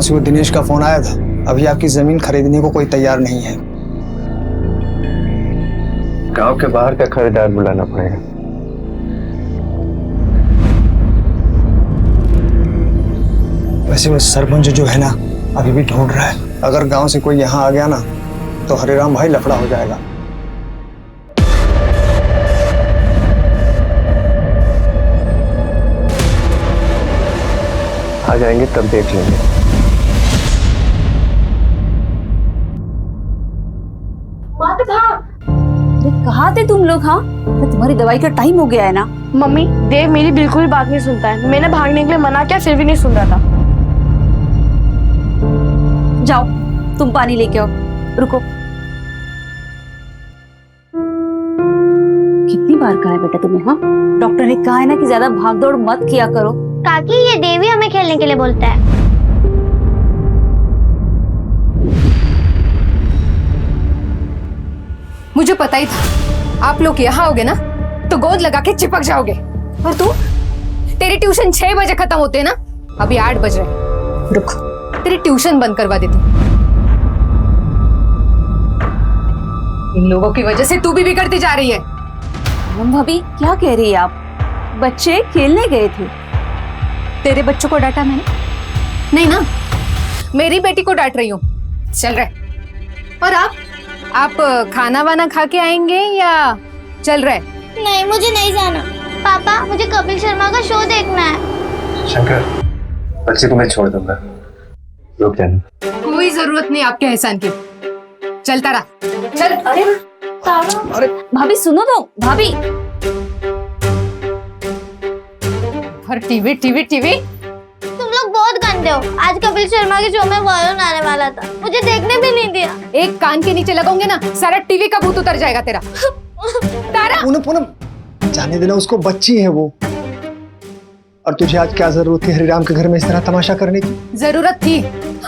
गांव से वो दिनेश का फोन आया था, अभी आपकी जमीन खरीदने को कोई तैयार नहीं है। गांव के बाहर का खरीदार बुलाना पड़ेगा। वैसे वो सरपंच जो है ना अभी भी ढूंढ रहा है। अगर गांव से कोई यहाँ आ गया ना तो हरिराम भाई लफड़ा हो जाएगा। आ जाएंगे तब देख लेंगे। अरे कहाँ थे तुम लोग? हाँ, तुम्हारी दवाई का टाइम हो गया है ना। मम्मी, देव मेरी बिल्कुल बात नहीं सुनता है। मैंने भागने के लिए मना किया, फिर भी नहीं सुन रहा था। जाओ तुम पानी लेके आओ। रुको, कितनी बार कहा है बेटा तुम्हें? हाँ, डॉक्टर ने कहा है ना कि ज्यादा भागदौड़ मत किया करो। काकी, ये देवी हमें खेलने के लिए बोलता है। मुझे पता ही था आप लोग यहाँ आओगे ना तो गोद लगा के चिपक जाओगे। और तू, तेरी ट्यूशन 6 बजे खत्म होते है ना, अभी 8 बज रहे। रुक, तेरी ट्यूशन बंद करवा देती हूँ। इन लोगों की वजह से तू भी बिगड़ती जा रही है। भाभी क्या कह रही है आप? बच्चे खेलने गए थे, तेरे बच्चों को डांटा मैंने? नहीं ना, मेरी बेटी को डांट रही हूँ। चल रहे। और आप खाना वाना खा के आएंगे या चल रहे? नहीं, मुझे नहीं जाना। पापा, मुझे कपिल शर्मा का शो देखना है। शंकर, बच्चे को मैं छोड़ दूंगा, रुक जाना। कोई जरूरत नहीं आपके एहसान की। चलता रहा, चल। अरे अरे भाभी सुनो तो, भाभी। और टीवी टीवी टीवी। तुम लोग बहुत गंदे हो। आज कपिल शर्मा के शो में वरुण आने वाला था, मुझे देखने भी नहीं दिया। एक कान के नीचे लगाऊंगे ना, सारा टीवी का भूत उतर जाएगा तेरा। तारा, पूनम पूनम जाने देना उसको, बच्ची है वो। और तुझे आज क्या जरूरत थी हरिराम के घर में इस तरह तमाशा करने की? जरूरत थी।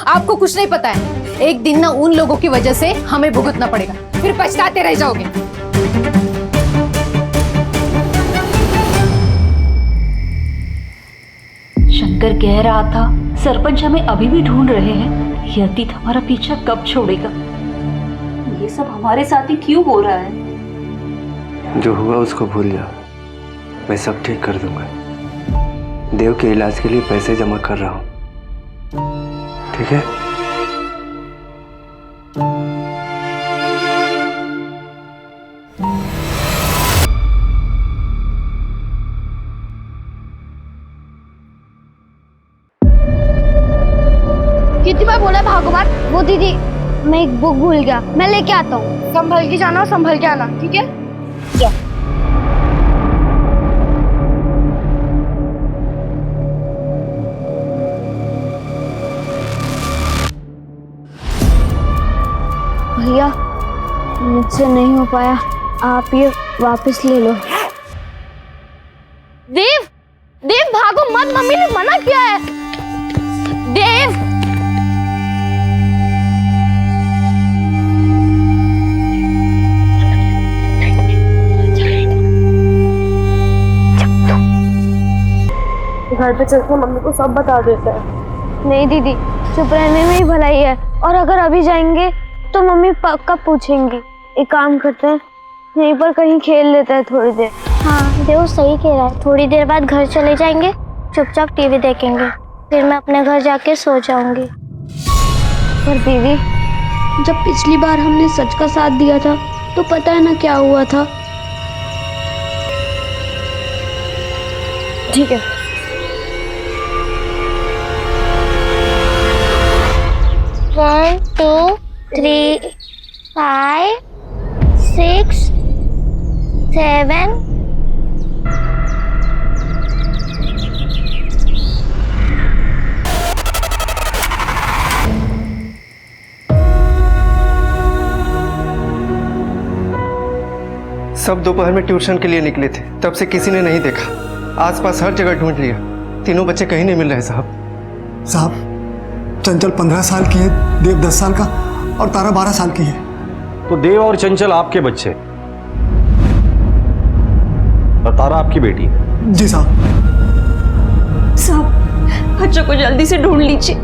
आपको कुछ नहीं पता है, एक दिन ना उन लोगों की वजह से हमें भुगतना पड़ेगा, फिर पछताते रह जाओगे। शंकर कह रहा था सरपंच हमें अभी भी ढूंढ रहे हैं। ये अतीत हमारा पीछा कब छोड़ेगा? ये सब हमारे साथ ही क्यों हो रहा है? जो हुआ उसको भूल जाओ, मैं सब ठीक कर दूंगा। देव के इलाज के लिए पैसे जमा कर रहा हूँ, ठीक है? कितनी बार बोला भागो मत। वो दीदी, मैं एक बुक भूल गया, मैं लेके आता हूँ। संभल के जाना, संभल के आना, ठीक है? भैया, मुझसे नहीं हो पाया, आप ये वापस ले लो। देव, देव भागो मत, मम्मी ने मना किया है। देव, घर पे चलकर मम्मी को सब बता देता है। नहीं दीदी, चुप रहने में ही भलाई है। और अगर अभी जाएंगे तो मम्मी पक्का पूछेंगी। एक काम करते हैं, यहीं पर कहीं खेल लेते हैं थोड़ी देर। हाँ, देव सही कह रहा है। थोड़ी देर बाद घर चले जाएंगे, चुपचाप टीवी देखेंगे, फिर मैं अपने घर जाके सो जाऊंगी। पर दीदी, जब पिछली बार हमने सच का साथ दिया था तो पता है ना क्या हुआ था। ठीक है। One, 2, 3, 5, 6, 7. सब दोपहर में ट्यूशन के लिए निकले थे, तब से किसी ने नहीं देखा। आसपास हर जगह ढूंढ लिया, तीनों बच्चे कहीं नहीं मिल रहे साहब। साहब, चंचल 15 साल की है, देव 10 साल का और तारा 12 साल की है। तो देव और चंचल आपके बच्चे और तारा आपकी बेटी है? जी साहब। साहब, बच्चों को जल्दी से ढूंढ लीजिए।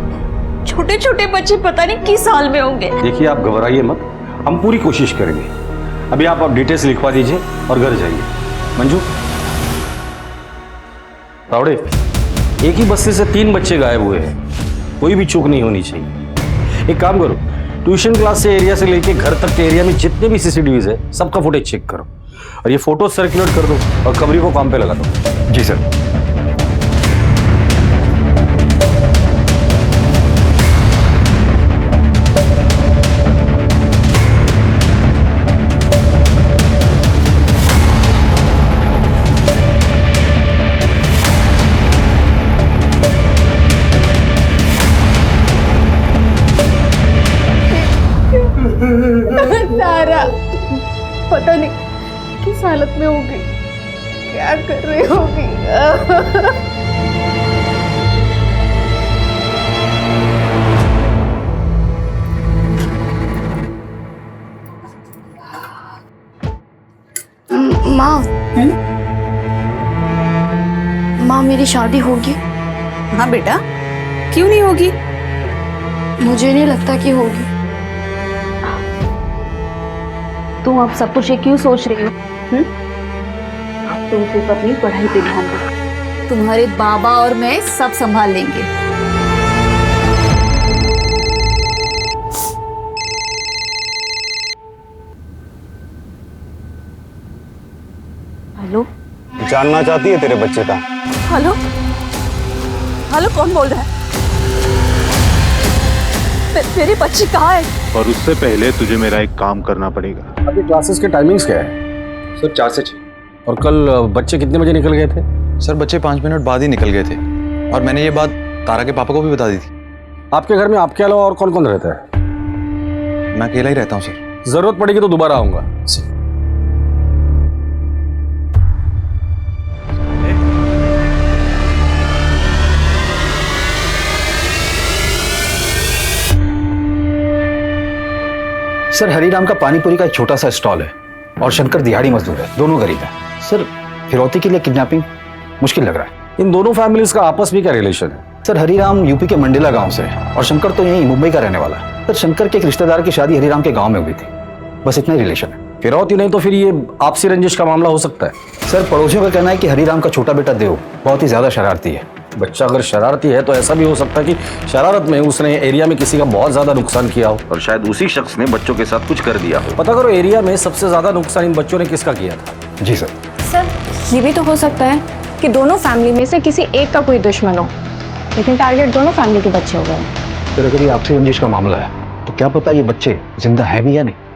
जो छोटे छोटे बच्चे पता नहीं किस हाल में होंगे। देखिए आप घबराइए मत, हम पूरी कोशिश करेंगे। अभी आप डिटेल्स लिखवा दीजिए और घर जाइए। मंजू, तावड़े, एक ही बस्ती से 3 बच्चे गायब हुए हैं, कोई भी चूक नहीं होनी चाहिए। एक काम करो, ट्यूशन क्लास से एरिया से लेके घर तक के एरिया में जितने भी सीसीटीवीज है सबका फुटेज चेक करो और ये फोटो सर्कुलेट कर दो और कमरी को काम पे लगा दो। जी सर। तारा पता नहीं किस हालत में होगी, क्या कर रही होगी। माँ, माँ मेरी शादी होगी? हाँ बेटा, क्यों नहीं होगी? मुझे नहीं लगता कि होगी। तुम अब सब कुछ ये क्यों सोच रही हो? अब तुम सिर्फ अपनी पढ़ाई पे ध्यान दो। तुम्हारे बाबा और मैं सब संभाल लेंगे। हेलो, जानना चाहती है तेरे बच्चे का? हेलो, हेलो, कौन बोल रहा है? मेरी बच्ची कहाँ है? और उससे पहले तुझे मेरा एक काम करना पड़ेगा। अभी क्लासेस के टाइमिंग्स क्या है? सर 4 से 6। और कल बच्चे कितने बजे निकल गए थे? सर बच्चे 5 मिनट बाद ही निकल गए थे और मैंने ये बात तारा के पापा को भी बता दी थी। आपके घर में आपके अलावा और कौन कौन रहता है? मैं अकेला ही रहता हूँ सर। जरूरत पड़ेगी तो दोबारा आऊंगा। सर हरीराम का पानीपुरी का एक छोटा सा स्टॉल है और शंकर दिहाड़ी मजदूर है, दोनों गरीब हैं। सर फिरौती के लिए किडनैपिंग मुश्किल लग रहा है। इन दोनों फैमिलीज का आपस में क्या रिलेशन है? सर हरीराम यूपी के मंडेला गांव से है और शंकर तो यहीं मुंबई का रहने वाला है। सर शंकर के एक रिश्तेदार की शादी हरीराम के गांव में हुई थी, बस इतना ही रिलेशन है। फिरौती नहीं तो फिर ये आपसी रंजिश का मामला हो सकता है। सर पड़ोसियों का कहना है कि हरीराम का छोटा बेटा देव बहुत ही ज्यादा शरारती है। बच्चा अगर शरारती है तो ऐसा भी हो सकता है कि शरारत में उसने एरिया में किसी का बहुत ज्यादा नुकसान किया हो और शायद उसी शख्स ने बच्चों के साथ कुछ कर दिया हो। पता करो एरिया में सबसे ज्यादा नुकसान इन बच्चों ने किसका किया था। जी सर। सर ये भी तो हो सकता है कि दोनों फैमिली में से किसी एक का कोई दुश्मन हो, लेकिन टारगेट दोनों फैमिली के बच्चे हो गए। सर अगर ये आपसी रंजिश का मामला है तो क्या पता ये बच्चे जिंदा है भी या नहीं।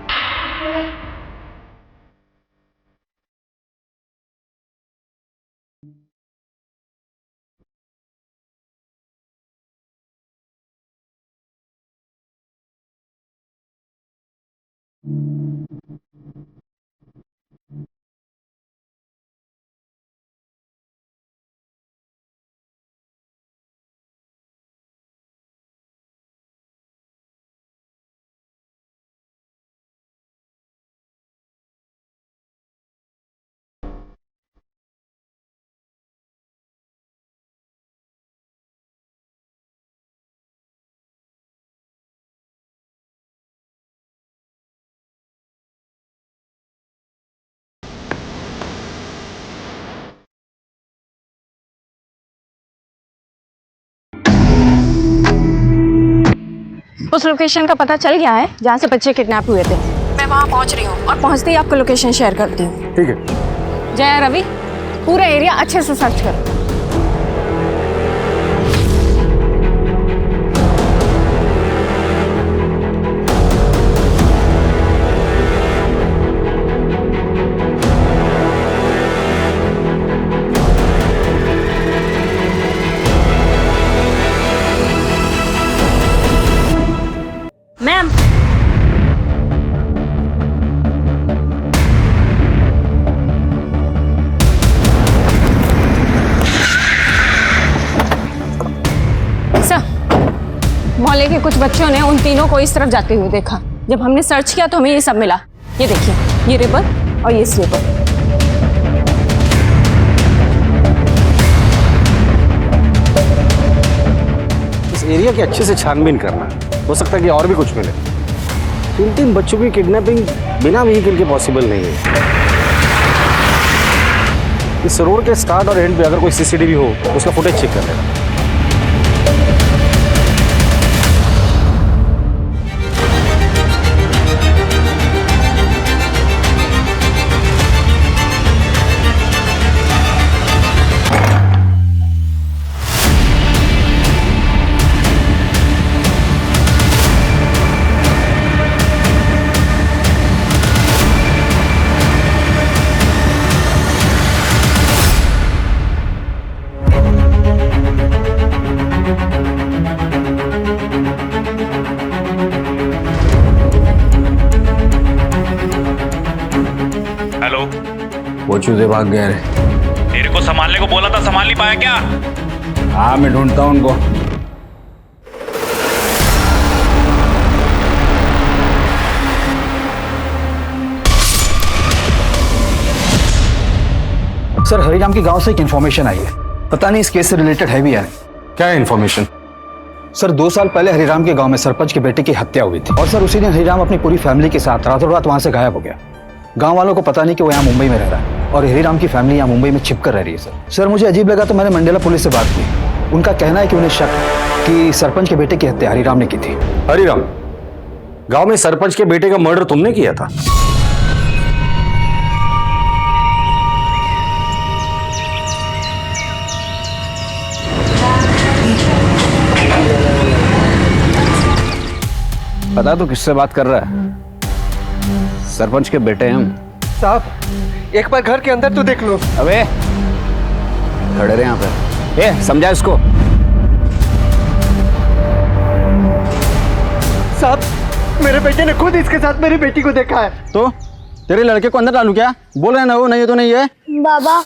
उस लोकेशन का पता चल गया है जहाँ से बच्चे किडनैप हुए थे। मैं वहाँ पहुँच रही हूँ और पहुँचते ही आपको लोकेशन शेयर करती हूँ। ठीक है। जया रवि, पूरा एरिया अच्छे से सर्च करो। मैम, मोहल्ले के कुछ बच्चों ने उन तीनों को इस तरफ जाते हुए देखा। जब हमने सर्च किया तो हमें ये सब मिला। ये देखिए, ये रिबन और ये स्लीपर। इस एरिया की अच्छे से छानबीन करना, हो सकता है कि और भी कुछ मिले। 3 बच्चों की किडनैपिंग बिना व्हीकल के पॉसिबल नहीं है। इस रोड के स्टार्ट और एंड पे अगर कोई सीसीटीवी हो तो उसका फुटेज चेक कर लेना। हेलो, वो चूजे भाग गए रे। तेरे को संभालने को बोला था, संभाल नहीं पाया क्या? हाँ, मैं ढूंढता हूँ उनको। सर, हरिराम के गांव से एक इन्फॉर्मेशन आई है। पता नहीं इस केस से रिलेटेड है भी या नहीं। क्या है इन्फॉर्मेशन? सर, 2 साल पहले हरिराम के गांव में सरपंच के बेटे की हत्या हुई थी और सर उसी दिन हरिराम अपनी पूरी फैमिली के साथ रातों रात वहां से गायब हो गया। गांव वालों को पता नहीं कि वो यहाँ मुंबई में रह रहा है और हरिराम की फैमिली यहाँ मुंबई में छिपकर रह रही है। सर मुझे अजीब लगा तो मैंने मंडेला पुलिस से बात की। उनका कहना है कि उन्हें शक कि सरपंच के बेटे की हत्या हरिराम ने की थी। हरिराम, गांव में सरपंच के बेटे का मर्डर तुमने किया था? पता तो किससे बात कर रहा है? सरपंच के बेटे हैं हम। साहब, एक बार घर के अंदर तो देख लो। अबे खड़े रहे यहाँ पे। ए, समझा इसको। साहब, मेरे बेटे ने खुद इसके साथ मेरी बेटी को देखा है। तो तेरे लड़के को अंदर डालू क्या? बोल रहे ना वो नहीं तो नहीं है। बाबा,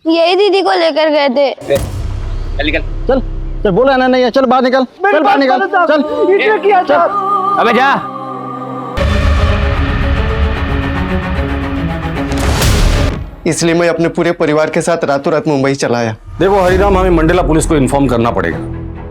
यही दीदी को लेकर गए थे। चल चल चल, बोल रहे ना नहीं है। चल बाहर निकल, चल बाहर निकल, चल। इसने किया था। अबे जा। इसलिए मैं अपने पूरे परिवार के साथ रातों रात मुंबई चला आया। देखो हरिराम, हमें मंडेला पुलिस को इन्फॉर्म करना पड़ेगा,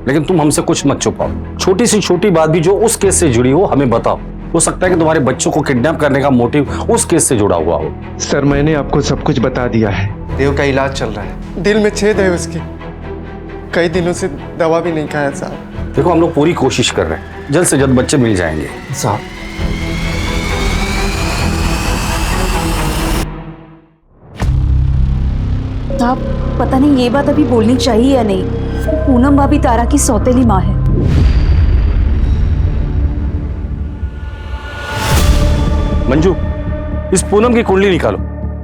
लेकिन तुम हमसे कुछ मत छुपाओ। छोटी सी छोटी बात भी जो उस केस से जुड़ी हो हमें बताओ। हो सकता है कि तुम्हारे बच्चों को किडनैप करने का मोटिव उस केस से जुड़ा हुआ हो। सर, मैंने आपको सब कुछ बता दिया है। देव का इलाज चल रहा है। दिल में छेद है उसकी। कई दिनों से दवा भी नहीं खाया साहब। देखो, हम लोग पूरी कोशिश कर रहे हैं, जल्द से जल्द बच्चे मिल जाएंगे। साहब, साहब, पता नहीं ये बात अभी बोलनी चाहिए या नहीं। पूनम भाभी तारा की सौतेली माँ है। मंजू, इस पूनम की कुंडली निकालो,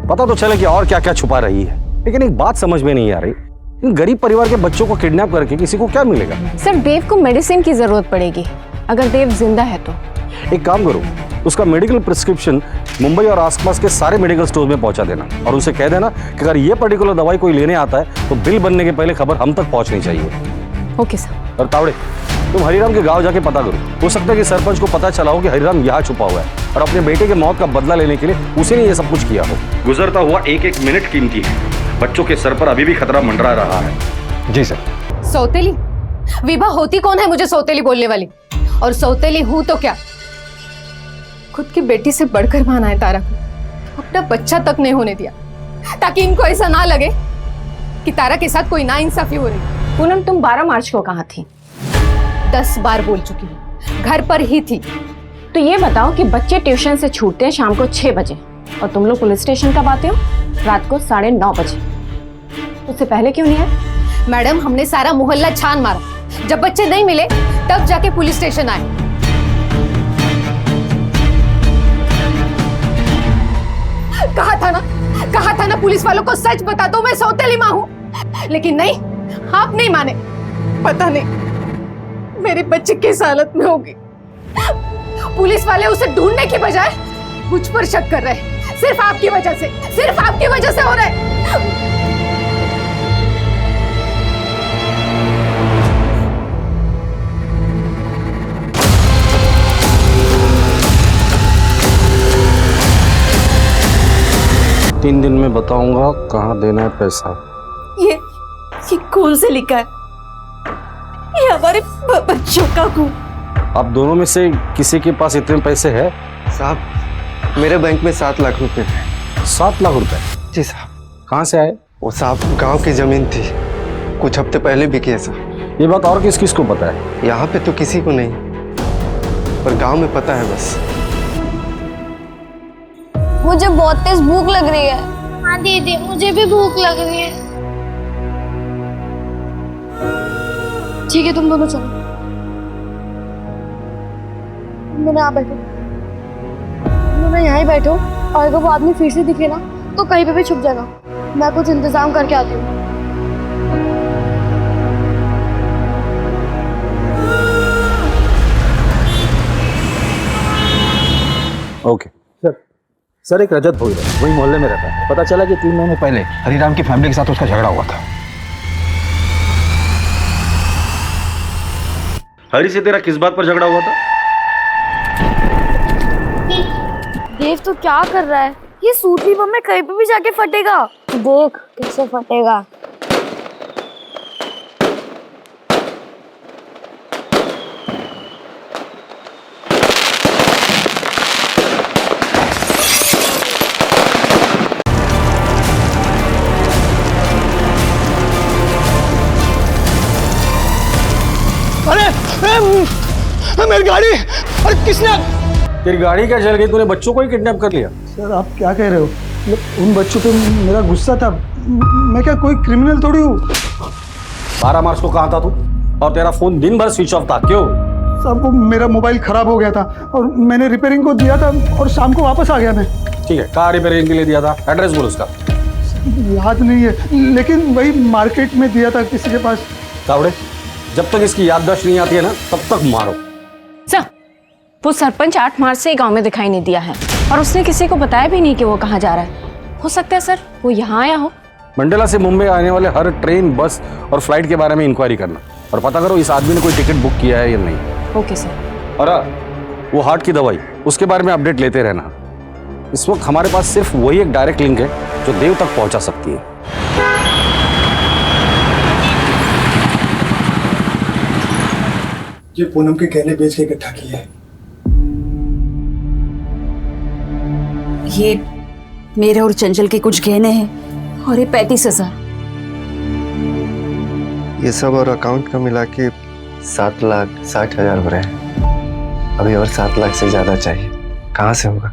पता तो चले कि और क्या क्या छुपा रही है। लेकिन एक बात समझ में नहीं आ रही, इन गरीब परिवार के बच्चों को किडनैप करके किसी को क्या मिलेगा? सर, देव को मेडिसिन की जरूरत पड़ेगी, अगर देव जिंदा है तो। एक काम करो, उसका मेडिकल प्रिस्क्रिप्शन मुंबई और आसपास के सारे मेडिकल स्टोर में पहुंचा देना और उनसे कह देना कि अगर ये पर्टिकुलर दवाई कोई लेने आता है तो बिल बनने के पहले खबर हम तक पहुंचनी चाहिए। Okay sir. और तावड़े, तुम हरिराम के गांव जाके पता करो। हो सकता है कि सरपंच को पता चला हो कि हरिराम यहाँ छुपा हुआ है और अपने बेटे के मौत का बदला लेने के लिए उसी ने ये सब कुछ किया हो। गुजरता हुआ एक एक मिनट कीमती है। बच्चों के सर पर अभी भी खतरा मंडरा रहा है। जी सर। सौतेली? विभा होती कौन है मुझे सौतेली बोलने वाली? और सौतेली हूं तो क्या? खुद की बेटी से बढ़कर माना है तारा को। अपना बच्चा तक नहीं होने दिया ताकि इनको ऐसा ना लगे कि तारा के साथ कोई नाइंसाफी हो रही। पूनम, तुम 12 मार्च को कहाँ थी? 10 बार बोल चुकी हूँ, घर पर ही थी। तो ये बताओ कि बच्चे ट्यूशन से छूटते हैं शाम को 6 बजे और तुम लोग पुलिस स्टेशन कब आते हो? रात को 9:30 बजे। उससे पहले क्यों नहीं आए? मैडम, हमने सारा मोहल्ला छान मारा। जब बच्चे नहीं मिले तब जाके पुलिस स्टेशन आए। कहा था ना पुलिस वालों को सच बता दो, मैं सौतेली माँ हूँ। लेकिन नहीं, आप नहीं माने। पता नहीं मेरे बच्चे किस हालत में होगी। पुलिस वाले उसे ढूंढने की बजाय मुझ पर शक कर रहे हैं। सिर्फ आपकी वजह से हो रहा है। तीन दिन में बताऊंगा कहाँ देना है पैसा। ये कौन से लिखा है? ये हमारे बच्चों का खून। आप दोनों में से किसी के पास इतने पैसे है? साहब मेरे बैंक में 7 लाख रुपए थे। 7 लाख रुपए? जी साहब। कहाँ से आए? वो साहब गांव की जमीन थी, कुछ हफ्ते पहले बिकी है साहब। ये बात और किस किस को पता है? यहाँ पे तो किसी को नहीं, पर गांव में पता है बस। मुझे बहुत तेज भूख लग रही है। हाँ दीदी, मुझे भी भूख लग रही है। ठीक है, तुम दोनों चलो। तुम दोनों यहाँ बैठो, तुम दोनों यहाँ ही बैठो, और अगर वो आदमी फिर से दिखे ना तो कहीं पे भी छुप जाना। मैं कुछ इंतजाम करके आती हूँ। ओके। सर एक रजत भोई है, वही मोहल्ले में रहता है। पता चला कि 3 महीने पहले हरिराम की फैमिली के साथ उसका झगड़ा हुआ था। हरी से तेरा किस बात पर झगड़ा हुआ था? देव तो क्या कर रहा है? ये सूतली बम में कहीं पे भी जाके फटेगा। देख कैसे फटेगा। मेरी गाड़ी! अरे किसने? तेरी गाड़ी क्या जल गई? तूने बच्चों को ही किडनैप कर लिया? सर आप क्या कह रहे हो? उन बच्चों पे मेरा गुस्सा था। मैं क्या कोई क्रिमिनल थोड़ी हूँ। 12 मार्च को कहाँ था तू? और तेरा फोन दिन भर स्विच ऑफ था, क्यों? सब मेरा मोबाइल खराब हो गया था और मैंने रिपेयरिंग को दिया था और शाम को वापस आ गया मैं। ठीक है, कहाँ रिपेयरिंग के लिए दिया था? एड्रेस बोल उसका। याद नहीं है, लेकिन वही मार्केट में दिया था किसी के पास। कावड़े, जब तक इसकी याददाश्त नहीं आती है ना, तब तक मारो। सर, वो सरपंच 8 मार्च से गांव में दिखाई नहीं दिया है और उसने किसी को बताया भी नहीं कि वो कहाँ जा रहा है। हो सकता है सर वो यहाँ आया हो। मंडला से मुंबई आने वाले हर ट्रेन, बस और फ्लाइट के बारे में इंक्वायरी करना और पता करो इस आदमी ने कोई टिकट बुक किया है या नहीं। Okay sir. और वो हार्ट की दवाई, उसके बारे में अपडेट लेते रहना। इस वक्त हमारे पास सिर्फ वही एक डायरेक्ट लिंक है जो देव तक पहुंचा सकती है। ये पूनम के गहने बेच के इकट्ठा किए हैं। ये मेरे और चंचल के कुछ गहने हैं और ये 35,000। ये सब और अकाउंट का मिला के 7,60,000 हो रहे हैं। अभी और 7 लाख से ज्यादा चाहिए, कहाँ से होगा?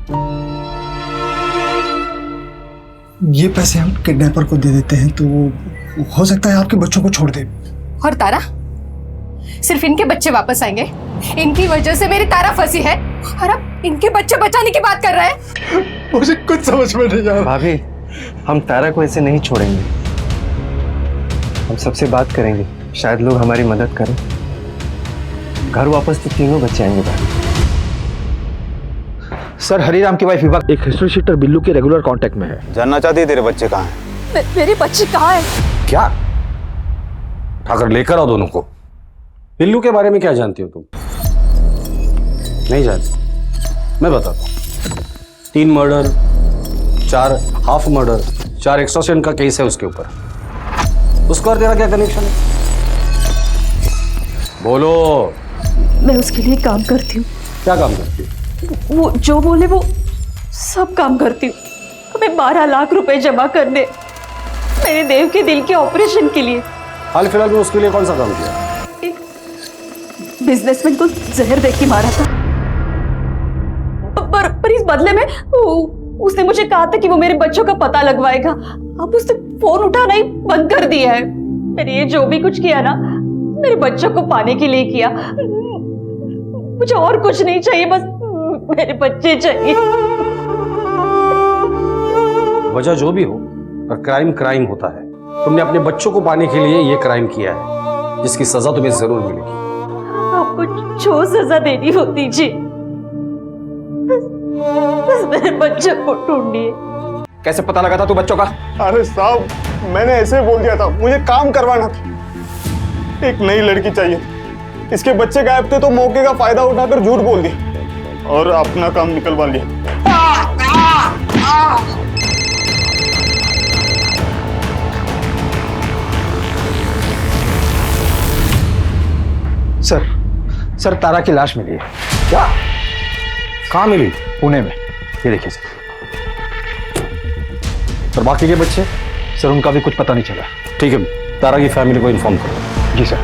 ये पैसे हम किडनैपर को दे देते हैं तो हो सकता है आपके बच्चों को छोड़ दे। और तारा, सिर्फ इनके बच्चे वापस आएंगे? इनकी वजह से मेरी तारा फंसी है और अब इनके बच्चे बचाने की बात कर रहा है। मुझे कुछ समझ में नहीं आ रहा। भाभी, हम तारा को ऐसे नहीं छोड़ेंगे। हम सबसे बात करेंगे, शायद लोग हमारी मदद करें। घर वापस तो तीनों बच्चे आएंगे भाई। सर, हरिराम की वाइफ विभा एक हिस्ट्री शीटर बिल्लू के रेगुलर कांटेक्ट में है। जानना चाहती है तेरे बच्चे कहाँ हैं? मेरे बच्चे कहाँ हैं? क्या? उठाकर लेकर आओ दोनों को। बिल्लू के बारे में क्या जानती हो तुम? नहीं जानती? मैं बताता हूँ। 3 मर्डर, 4 हाफ मर्डर, 4 एक्सटॉर्शन का केस है उसके ऊपर। उसका और तेरा क्या कनेक्शन है? बोलो। मैं उसके लिए काम करती हूँ। क्या काम करती है? वो जो बोले वो सब काम करती हूँ। हमें 12 लाख रुपए जमा करने, मेरे देव के दिल के ऑपरेशन के लिए। हाल फिलहाल में उसके लिए कौन सा काम किया? बिजनेसमैन को जहर देके मारा था, पर इस बदले में उसने मुझे कहा था कि वो मेरे बच्चों का पता लगवाएगा। अब उसने फोन उठाना ही बंद कर दिया है। मैंने ये जो भी कुछ किया ना, मेरे बच्चों को पाने के लिए किया। मुझे और कुछ नहीं चाहिए, बस मेरे बच्चे चाहिए। वजह जो भी हो, पर क्राइम क्राइम होता है। तुमने अपने बच्चों को पाने के लिए ये क्राइम किया है, जिसकी सजा तुम्हें जरूर मिलेगी। आपको जो सजा देनी होती जी, बस मेरे बच्चों को ढूंढिए। कैसे पता लगा था तू बच्चों का? अरे साहब, मैंने ऐसे बोल दिया था, मुझे काम करवाना था। एक नई लड़की चाहिए, इसके बच्चे गायब थे तो मौके का फायदा उठाकर झूठ बोल दिया और अपना काम निकलवा लिया। सर तारा की लाश मिली है। क्या? कहाँ मिली? पुणे में। ये देखिए सर। और बाकी के बच्चे? सर उनका भी कुछ पता नहीं चला। ठीक है, तारा की फैमिली को इन्फॉर्म करो। जी सर।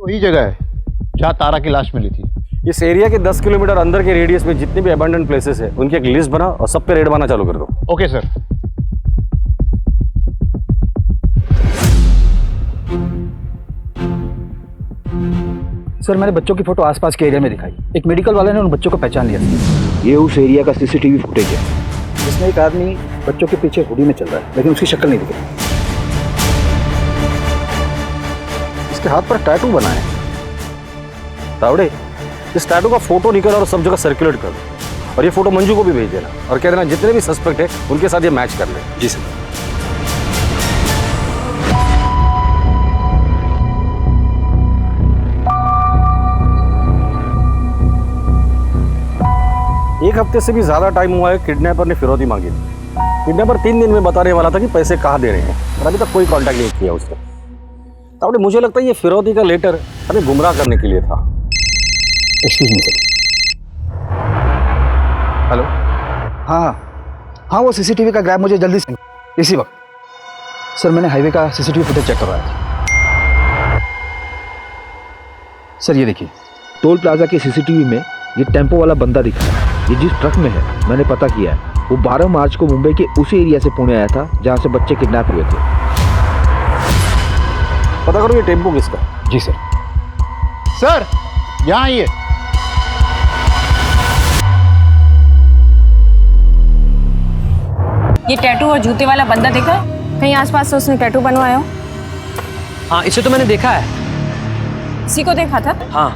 वही जगह है जहाँ तारा की लाश मिली थी। इस एरिया के 10 किलोमीटर अंदर के रेडियस में जितने भी अबंडन प्लेसेस है उनकी एक लिस्ट बना और सब पे रेड मारना चालू कर दो। Okay sir. सर मैंने बच्चों की फोटो आसपास के एरिया में दिखाई। एक मेडिकल वाले ने उन बच्चों को पहचान लिया। ये उस एरिया का सीसीटीवी फुटेज है जिसमें एक आदमी बच्चों के पीछे हुडी में चल रहा है, लेकिन उसकी शक्ल नहीं दिख रही। इसके हाथ पर टैटू बना है। तावड़े, इस टैटू का फोटो निकल और सब जगह सर्कुलेट कर दो और ये फोटो मंजू को भी भेज देना और कह देना जितने भी सस्पेक्ट है उनके साथ ये मैच कर ले। जी सर। एक हफ्ते से भी ज्यादा टाइम हुआ है किडनैपर ने फिरौती मांगी थी। किडनैपर 3 दिन में बताने वाला था कि पैसे कहाँ दे रहे हैं, पर अभी तक कोई कांटेक्ट नहीं किया उसने। तावड़े, मुझे लगता है ये फिरौती का लेटर हमें गुमराह करने के लिए था। Excuse me sir. हेलो। हाँ हाँ, वो सीसीटीवी का ग्रैब मुझे जल्दी से इसी वक्त। सर मैंने हाईवे का सीसीटीवी फुटेज चेक करवाया था। सर ये देखिए, टोल प्लाजा के सीसीटीवी में ये टेम्पो वाला बंदा दिखा है। ये जिस ट्रक में है मैंने पता किया है, वो 12 मार्च को मुंबई के उसी एरिया से पुणे आया था जहाँ से बच्चे किडनैप हुए थे। पता करो ये टेम्पो किसका। जी सर। सर यहाँ आइए। ये टैटू और जूते वाला बंदा देखा है? कहीं आसपास से उसने टैटू बनवाया हो? हाँ, इसे तो मैंने देखा है। इसी को देखा था? हाँ।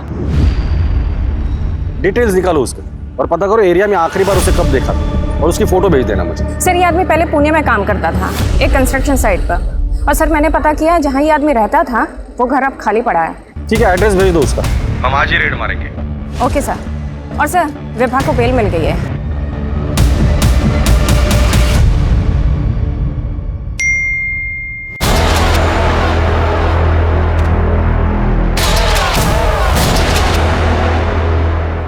डिटेल्स निकालो उसके और पता करो एरिया में आखिरी बार उसे कब देखा था और उसकी फोटो भेज देना मुझे। सर ये आदमी पहले पुणे में काम करता था एक कंस्ट्रक्शन साइट पर, और सर मैंने पता किया जहाँ ये आदमी रहता था वो घर अब खाली पड़ा है। ठीक है, एड्रेस भेज दो उसका। हम आज ही रेड मारेंगे। Okay sir. और सर विभा को बेल मिल गई है।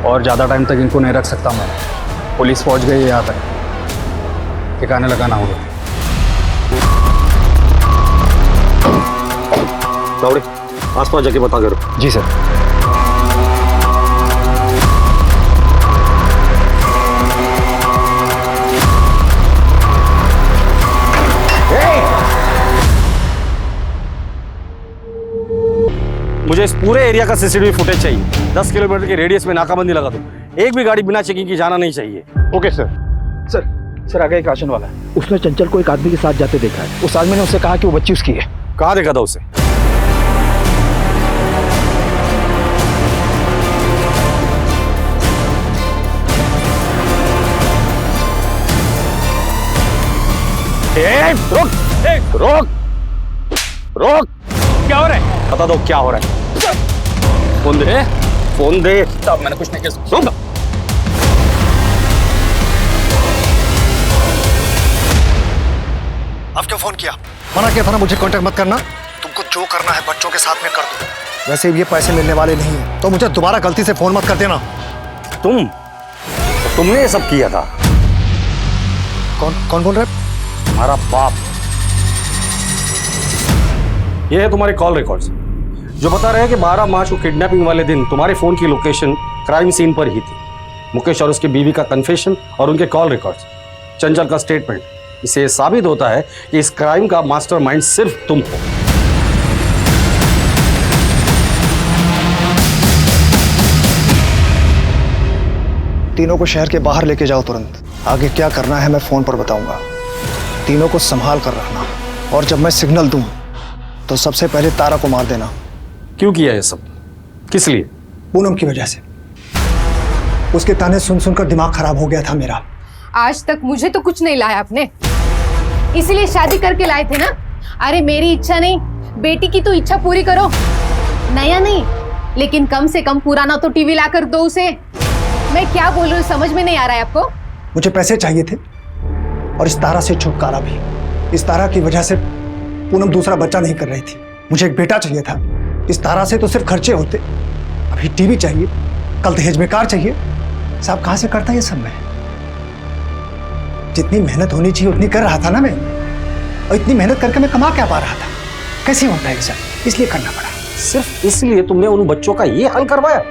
और ज़्यादा टाइम तक इनको नहीं रख सकता मैं। पुलिस पहुंच गई है यहाँ पर, ठिकाने लगाना होगा। तावड़े, आसपास जाके पता करो। जी सर। मुझे इस पूरे एरिया का सीसीटीवी फुटेज चाहिए। 10 किलोमीटर के रेडियस में नाकाबंदी लगा दो। एक भी गाड़ी बिना चेकिंग की जाना नहीं चाहिए। Okay sir. सर आगे एक राशन वाला है। उसने चंचल को एक आदमी के साथ जाते देखा है। उस आदमी ने उससे कहा कि वो बच्ची उसकी है। कहाँ देखा था उसे? रोक रोक रोक। क्या हो रहा है? बता दो क्या हो रहा है। फोन दे, फोन दे। तब मैंने कुछ नहीं किया। सुन, अब क्यों फोन किया? मना किया था ना मुझे कांटेक्ट मत करना। तुमको जो करना है बच्चों के साथ में कर दो। वैसे भी ये पैसे मिलने वाले नहीं है, तो मुझे दोबारा गलती से फोन मत कर देना। तुमने ये सब किया था? कौन बोल रहा है? तुम्हारा बाप। ये है तुम्हारे कॉल रिकॉर्ड्स जो बता रहे हैं कि 12 मार्च को किडनैपिंग वाले दिन तुम्हारे फोन की लोकेशन क्राइम सीन पर ही थी। मुकेश और उसकी बीवी का कन्फेशन और उनके कॉल रिकॉर्ड्स, चंचल का स्टेटमेंट, इससे यह साबित होता है कि इस क्राइम का मास्टरमाइंड सिर्फ तुम हो। तीनों को शहर के बाहर लेके जाओ तुरंत। आगे क्या करना है मैं फोन पर बताऊंगा। तीनों को संभाल कर रखना, और जब मैं सिग्नल दूं तो सबसे पहले तारा को मार देना। क्यों किया ये सब? किस लिए? पूनम की वजह से। उसके ताने सुन सुनकर दिमाग खराब हो गया था मेरा। आज तक मुझे तो कुछ नहीं लाया आपने, इसलिए शादी करके लाए थे ना। अरे मेरी इच्छा नहीं, बेटी की तो इच्छा पूरी करो। नया नहीं, लेकिन कम से कम पुराना तो टीवी लाकर दो उसे। मैं क्या बोल रही हूँ समझ में नहीं आ रहा है आपको? मुझे पैसे चाहिए थे, और इस तारा से छुटकारा भी। इस तारा की वजह से पूनम दूसरा बच्चा नहीं कर रही थी। मुझे एक बेटा चाहिए था। इस तारा से तो सिर्फ खर्चे होते, अभी टीवी चाहिए, कल दहेज में कार चाहिए। साहब कहाँ से करता ये सब मैं? जितनी मेहनत होनी चाहिए उतनी कर रहा था ना मैं, और इतनी मेहनत करके मैं कमा क्या पा रहा था? कैसे होता है सर? इसलिए करना पड़ा। सिर्फ इसलिए तुमने उन बच्चों का ये हाल करवाया?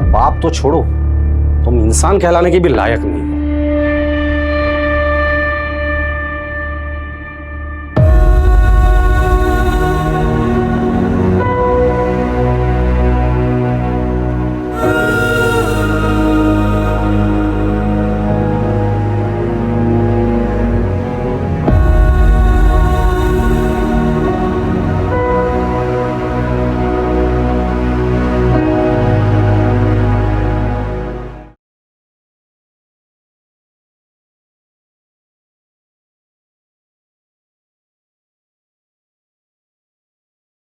बाप तो छोड़ो, तुम इंसान कहलाने के भी लायक नहीं।